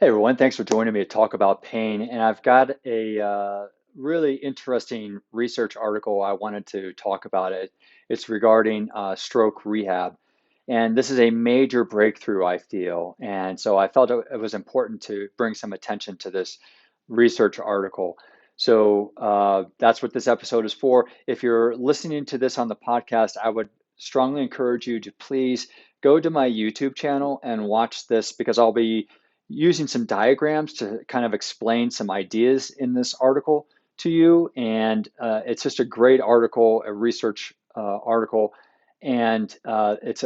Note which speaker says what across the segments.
Speaker 1: Hey everyone, thanks for joining me to talk about pain. And I've got a really interesting research article I wanted to talk about. It's regarding stroke rehab. And this is a major breakthrough, I feel. And so I felt it was important to bring some attention to this research article. So that's what this episode is for. If you're listening to this on the podcast, I would strongly encourage you to please go to my YouTube channel and watch this because I'll be using some diagrams to kind of explain some ideas in this article to you. And it's just a great article, a research article, and it's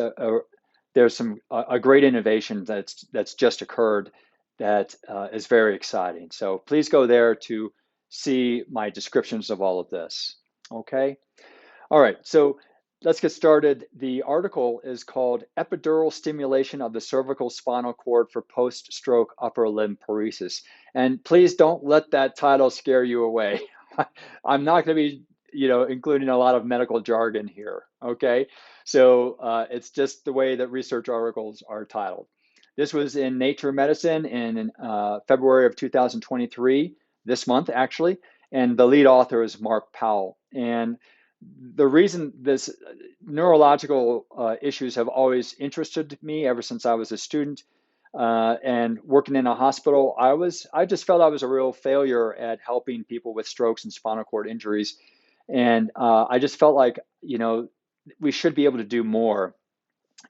Speaker 1: there's a great innovation that's just occurred that is very exciting. So please go there to see my descriptions of all of this. Okay. All right, so let's get started. The article is called Epidural Stimulation of the Cervical Spinal Cord for Post-Stroke Upper Limb Paresis. And please don't let that title scare you away. I'm not going to be, including a lot of medical jargon here, okay? So it's just the way that research articles are titled. This was in Nature Medicine in February of 2023, this month actually, and the lead author is Mark Powell. And the reason this neurological issues have always interested me ever since I was a student and working in a hospital, I just felt I was a real failure at helping people with strokes and spinal cord injuries, and I just felt like we should be able to do more.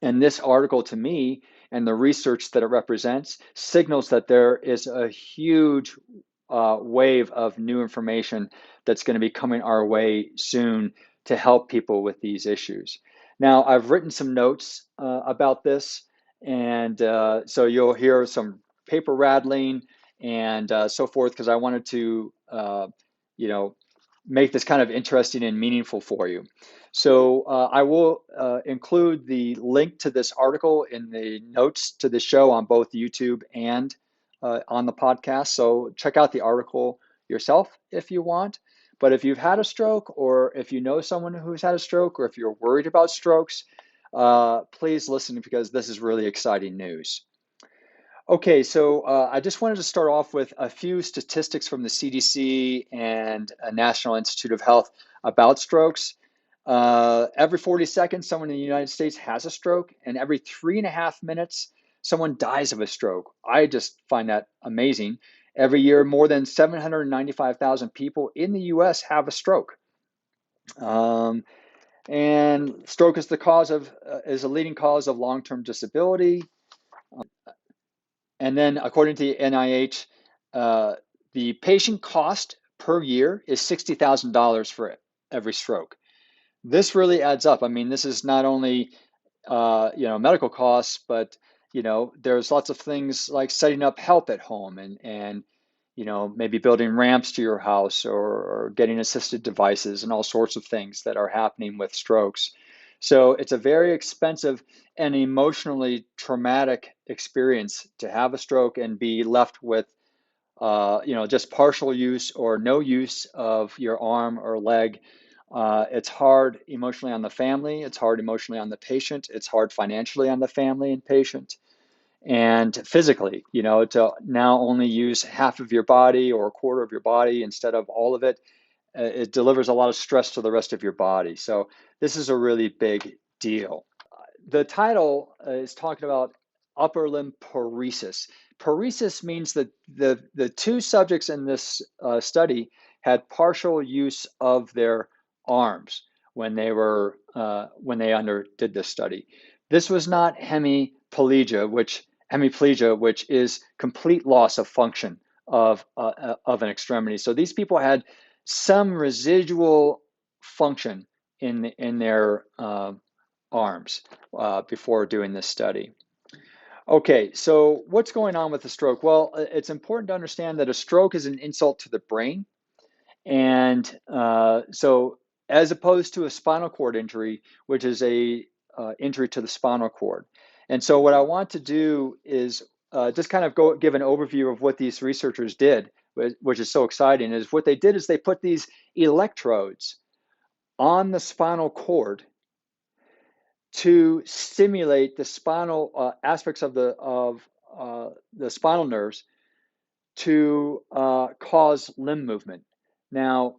Speaker 1: And this article to me and the research that it represents signals that there is a huge wave of new information that's going to be coming our way soon to help people with these issues. Now, I've written some notes about this, and so you'll hear some paper rattling and so forth because I wanted to, you know, make this kind of interesting and meaningful for you. So I will include the link to this article in the notes to the show on both YouTube and on the podcast. So check out the article yourself if you want. But if you've had a stroke, or if you know someone who's had a stroke, or if you're worried about strokes, please listen because this is really exciting news. Okay, so I just wanted to start off with a few statistics from the CDC and National Institute of Health about strokes. Every 40 seconds, someone in the United States has a stroke, and every 3.5 minutes, someone dies of a stroke. I just find that amazing. Every year, more than 795,000 people in the US have a stroke. Um, and stroke is is a leading cause of long-term disability. And then, according to the NIH, uh, the patient cost per year is $60,000 for every stroke. This really adds up. I mean, this is not only medical costs, but there's lots of things like setting up help at home and maybe building ramps to your house or getting assisted devices and all sorts of things that are happening with strokes. So it's a very expensive and emotionally traumatic experience to have a stroke and be left with just partial use or no use of your arm or leg. It's hard emotionally on the family, it's hard emotionally on the patient, it's hard financially on the family and patient, and physically, to now only use half of your body or a quarter of your body instead of all of it. It delivers a lot of stress to the rest of your body. So this is a really big deal. The title is talking about upper limb paresis. Paresis means that the two subjects in this study had partial use of their arms when they underdid this study. This was not hemiplegia, which is complete loss of function of an extremity. So these people had some residual function in their arms before doing this study. Okay, so what's going on with the stroke? Well, it's important to understand that a stroke is an insult to the brain. And so, as opposed to a spinal cord injury, which is a injury to the spinal cord. And so, what I want to do is just kind of give an overview of what these researchers did, which is so exciting. Is what they did is they put these electrodes on the spinal cord to stimulate the spinal aspects of the spinal nerves to cause limb movement. Now,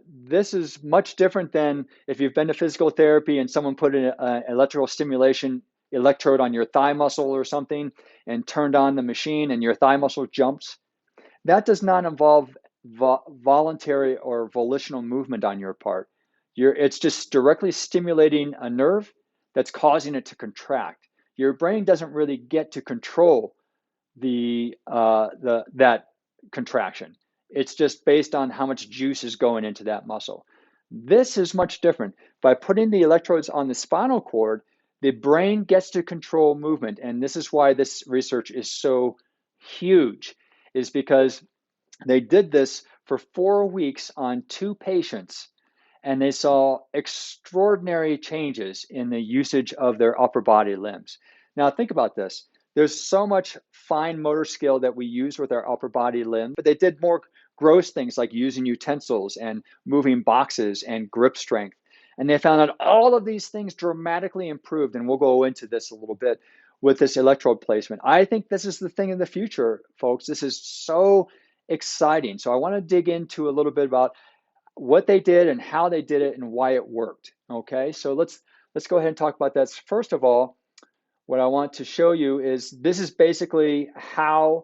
Speaker 1: this is much different than if you've been to physical therapy and someone put an electrical stimulation electrode on your thigh muscle or something and turned on the machine and your thigh muscle jumps. That does not involve voluntary or volitional movement on your part. It's just directly stimulating a nerve that's causing it to contract. Your brain doesn't really get to control that contraction. It's just based on how much juice is going into that muscle. This is much different. By putting the electrodes on the spinal cord, the brain gets to control movement. And this is why this research is so huge, is because they did this for 4 weeks on 2 patients, and they saw extraordinary changes in the usage of their upper body limbs. Now, think about this. There's so much fine motor skill that we use with our upper body limb, but they did more gross things like using utensils and moving boxes and grip strength. And they found that all of these things dramatically improved, and we'll go into this a little bit with this electrode placement. I think this is the thing in the future, folks. This is so exciting. So I want to dig into a little bit about what they did and how they did it and why it worked. Okay, so let's go ahead and talk about that. First of all, what I want to show you is this is basically how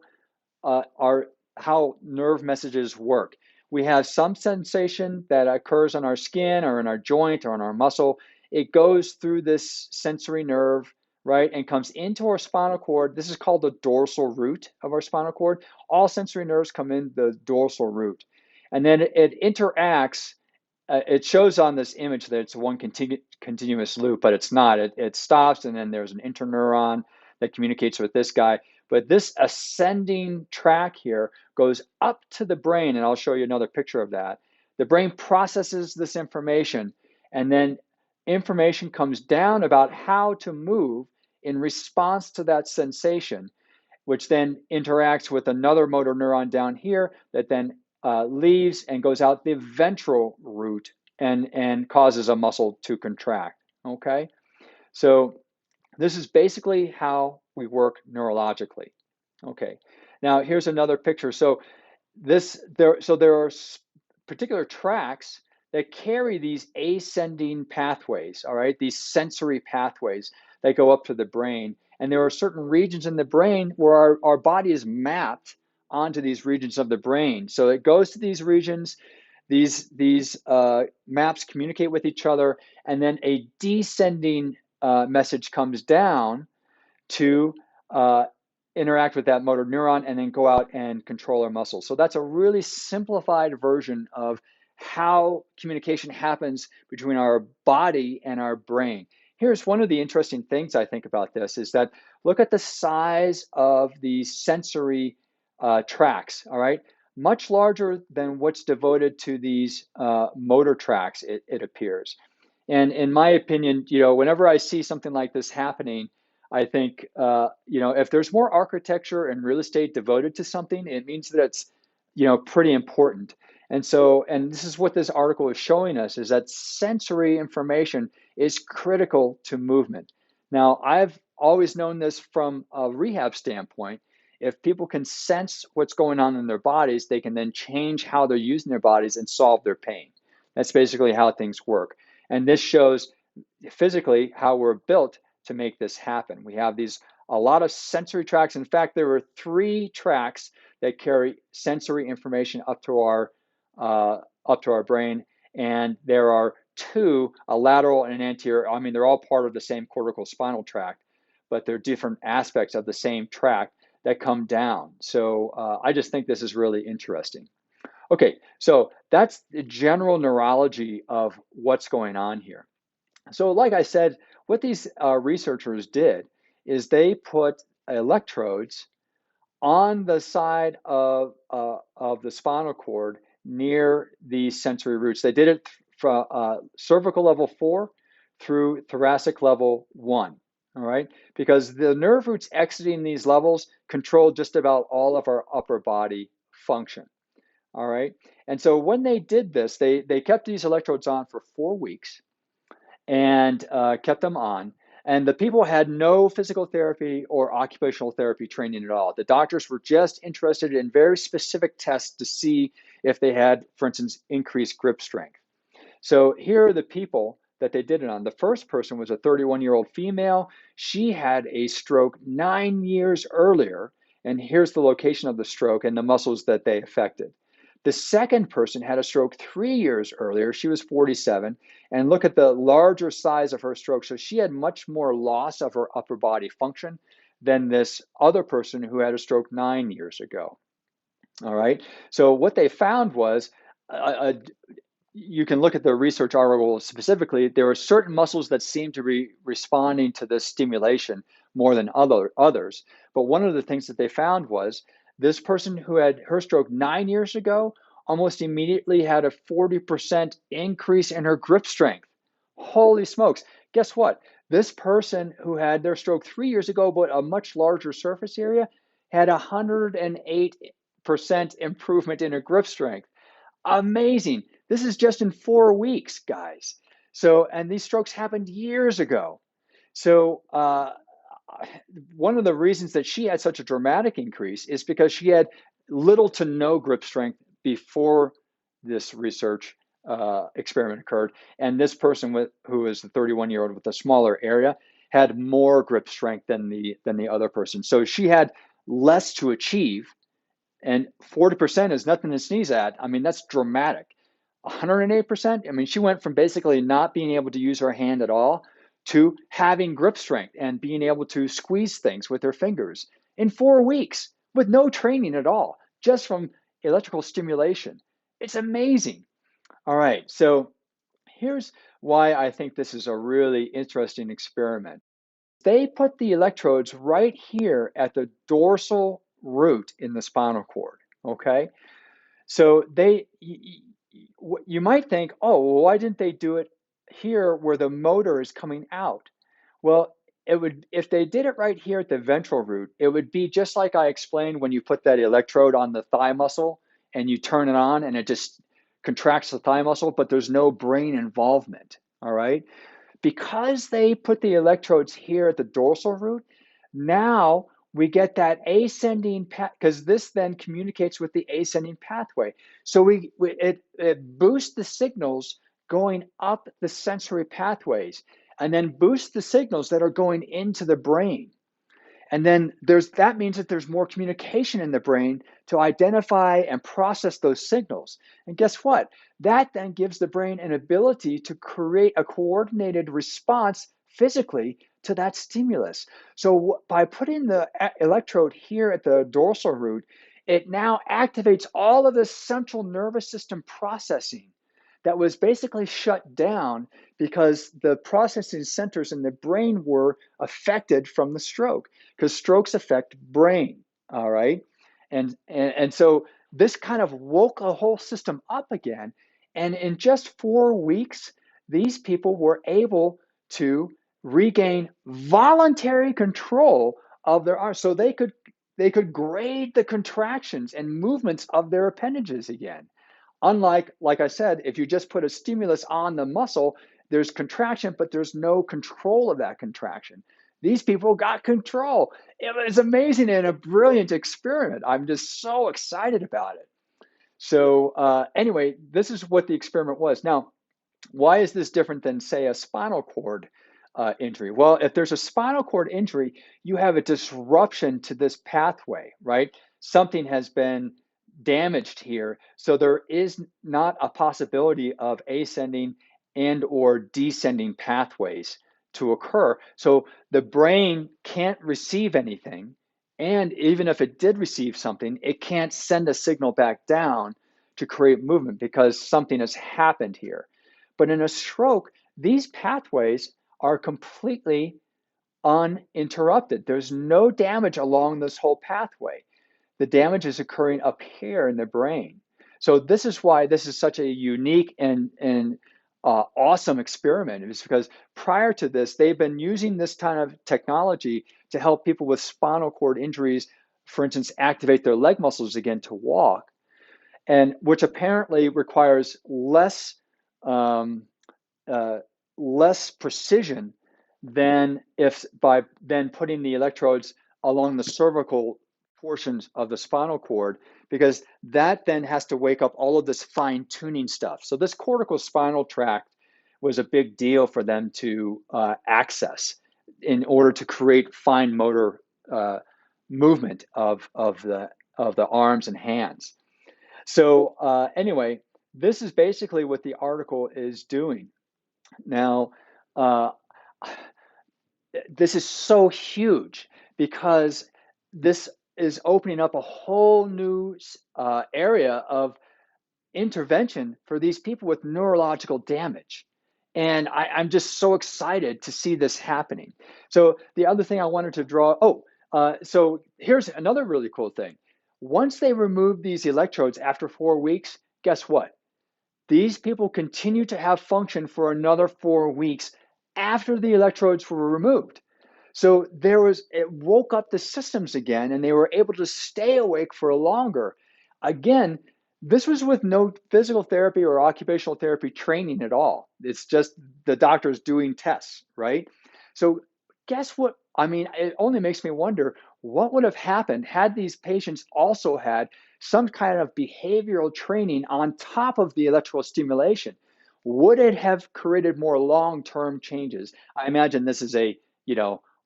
Speaker 1: nerve messages work. We have some sensation that occurs on our skin or in our joint or in our muscle. It goes through this sensory nerve, right, and comes into our spinal cord. This is called the dorsal root of our spinal cord. All sensory nerves come in the dorsal root. And then it interacts. It shows on this image that it's one continuous loop, but it's not. It stops, and then there's an interneuron that communicates with this guy. But this ascending track here goes up to the brain, and I'll show you another picture of that. The brain processes this information, and then information comes down about how to move in response to that sensation, which then interacts with another motor neuron down here that then leaves and goes out the ventral root and causes a muscle to contract. Okay, so this is basically how we work neurologically. Okay, now here's another picture. So there are particular tracks that carry these ascending pathways. All right, these sensory pathways that go up to the brain, and there are certain regions in the brain where our body is mapped onto these regions of the brain. So it goes to these regions. These maps communicate with each other, and then a descending message comes down to interact with that motor neuron and then go out and control our muscles. So that's a really simplified version of how communication happens between our body and our brain. Here's one of the interesting things I think about this is that look at the size of the sensory tracks, all right? Much larger than what's devoted to these motor tracks, it appears. And in my opinion, whenever I see something like this happening, I think, if there's more architecture and real estate devoted to something, it means that it's, pretty important. And so, and this is what this article is showing us, is that sensory information is critical to movement. Now, I've always known this from a rehab standpoint. If people can sense what's going on in their bodies, they can then change how they're using their bodies and solve their pain. That's basically how things work. And this shows physically how we're built to make this happen. We have a lot of sensory tracks. In fact, there were 3 tracks that carry sensory information up to our brain, and there are 2, a lateral and an anterior. I mean, they're all part of the same cortical spinal tract, but they're different aspects of the same tract that come down. So I just think this is really interesting. Okay, so that's the general neurology of what's going on here. So like I said, what these researchers did is they put electrodes on the side of the spinal cord near the sensory roots. They did it from cervical level 4 through thoracic level 1. All right, because the nerve roots exiting these levels control just about all of our upper body function. All right, and so when they did this, they kept these electrodes on for 4 weeks and kept them on. And the people had no physical therapy or occupational therapy training at all. The doctors were just interested in very specific tests to see if they had, for instance, increased grip strength. So here are the people that they did it on. The first person was a 31-year-old female. She had a stroke 9 years earlier, and here's the location of the stroke and the muscles that they affected. The second person had a stroke 3 years earlier. She was 47, and look at the larger size of her stroke. So she had much more loss of her upper body function than this other person who had a stroke 9 years ago. All right. So what they found was a, you can look at the research article specifically. There are certain muscles that seem to be responding to this stimulation more than others. But one of the things that they found was this person who had her stroke 9 years ago almost immediately had a 40% increase in her grip strength. Holy smokes. Guess what? This person who had their stroke 3 years ago, but a much larger surface area, had 108% improvement in her grip strength. Amazing. This is just in 4 weeks, guys. So, and these strokes happened years ago. So, one of the reasons that she had such a dramatic increase is because she had little to no grip strength before this research experiment occurred. And this person who was the 31-year-old with a smaller area had more grip strength than the other person. So she had less to achieve, and 40% is nothing to sneeze at. I mean, that's dramatic. 108%, I mean, she went from basically not being able to use her hand at all to having grip strength and being able to squeeze things with her fingers in 4 weeks with no training at all, just from electrical stimulation. It's amazing. All right, so here's why I think this is a really interesting experiment. They put the electrodes right here at the dorsal root in the spinal cord, okay? So you might think, oh, well, why didn't they do it here where the motor is coming out? Well, if they did it right here at the ventral root, it would be just like I explained when you put that electrode on the thigh muscle and you turn it on and it just contracts the thigh muscle, but there's no brain involvement, all right? Because they put the electrodes here at the dorsal root, now we get that ascending path, because this then communicates with the ascending pathway. So it boosts the signals going up the sensory pathways and then boosts the signals that are going into the brain. And then that means that there's more communication in the brain to identify and process those signals. And guess what? That then gives the brain an ability to create a coordinated response physically to that stimulus. So by putting the electrode here at the dorsal root, it now activates all of the central nervous system processing that was basically shut down because the processing centers in the brain were affected from the stroke, because strokes affect brain. All right. And so this kind of woke the whole system up again. And in just 4 weeks, these people were able to regain voluntary control of their arms. So they could grade the contractions and movements of their appendages again. Unlike, like I said, if you just put a stimulus on the muscle, there's contraction, but there's no control of that contraction. These people got control. It was amazing and a brilliant experiment. I'm just so excited about it. So anyway, this is what the experiment was. Now, why is this different than, say, a spinal cord injury? Well, if there's a spinal cord injury, you have a disruption to this pathway, right? Something has been damaged here. So there is not a possibility of ascending and or descending pathways to occur. So the brain can't receive anything. And even if it did receive something, it can't send a signal back down to create movement because something has happened here. But in a stroke, these pathways are completely uninterrupted. There's no damage along this whole pathway. The damage is occurring up here in the brain. So this is why this is such a unique and awesome experiment. It's because prior to this, they've been using this kind of technology to help people with spinal cord injuries, for instance, activate their leg muscles again to walk, and which apparently requires um, uh, less precision than if by then putting the electrodes along the cervical portions of the spinal cord, because that then has to wake up all of this fine tuning stuff. So this cortical spinal tract was a big deal for them to access in order to create fine motor uh, movement of the arms and hands. So anyway, this is basically what the article is doing. Now, uh, this is so huge because this is opening up a whole new area of intervention for these people with neurological damage. And I'm just so excited to see this happening. So the other thing I wanted to draw, so here's another really cool thing. Once they remove these electrodes after 4 weeks, guess what? These people continue to have function for another 4 weeks after the electrodes were removed. So it woke up the systems again, and they were able to stay awake for longer. Again, this was with no physical therapy or occupational therapy training at all. It's just the doctors doing tests, right? So guess what? I mean, it only makes me wonder what would have happened had these patients also had some kind of behavioral training on top of the electrical stimulation. Would it have created more long-term changes? I imagine this is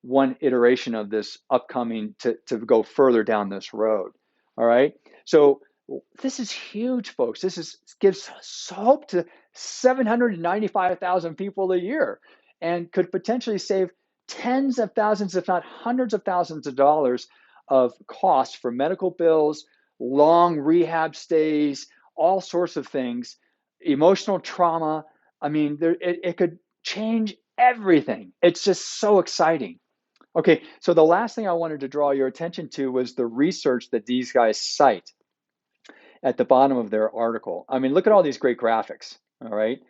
Speaker 1: one iteration of this upcoming to go further down this road. All right. So this is huge, folks. Gives hope to 795,000 people a year and could potentially save tens of thousands, if not hundreds of thousands of dollars of costs for medical bills, long rehab stays, all sorts of things, emotional trauma. I mean, it could change everything. It's just so exciting. Okay, so the last thing I wanted to draw your attention to was the research that these guys cite at the bottom of their article. I mean, look at all these great graphics, all right?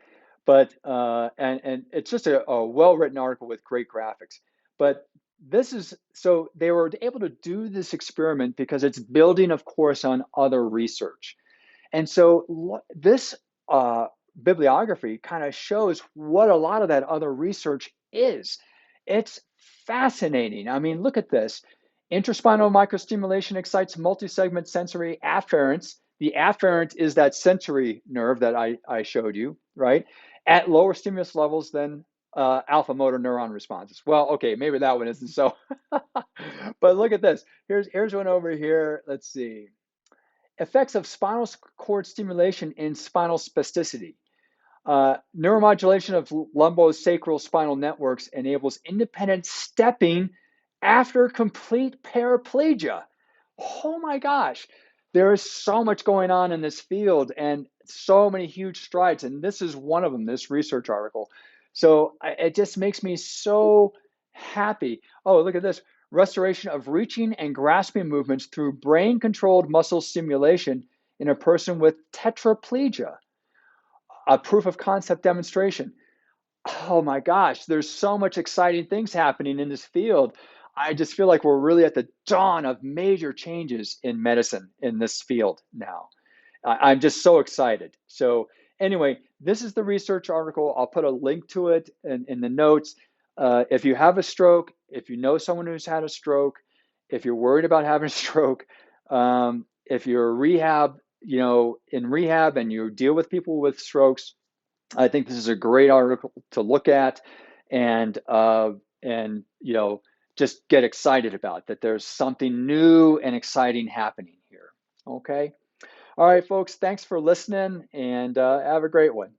Speaker 1: But and it's just a well-written article with great graphics. But this is so they were able to do this experiment because it's building, of course, on other research. And so this bibliography kind of shows what a lot of that other research is. It's fascinating. I mean, look at this. Intraspinal microstimulation excites multi-segment sensory afferents. The afferent is that sensory nerve that I showed you, right? At lower stimulus levels than alpha motor neuron responses. Well, okay, maybe that one isn't so. But look at this. Here's one over here. Let's see. Effects of spinal cord stimulation in spinal spasticity. Neuromodulation of lumbosacral spinal networks enables independent stepping after complete paraplegia. Oh my gosh, there is so much going on in this field and so many huge strides. And this is one of them, this research article. So it just makes me so happy. Oh, look at this. Restoration of reaching and grasping movements through brain-controlled muscle stimulation in a person with tetraplegia. A proof of concept demonstration. Oh my gosh, there's so much exciting things happening in this field. I just feel like we're really at the dawn of major changes in medicine in this field now. I'm just so excited. So anyway, this is the research article. I'll put a link to it in the notes. If you have a stroke, if you know someone who's had a stroke, if you're worried about having a stroke, if you're in rehab and you deal with people with strokes, I think this is a great article to look at and just get excited about that there's something new and exciting happening here. Okay. All right, folks, thanks for listening and have a great one.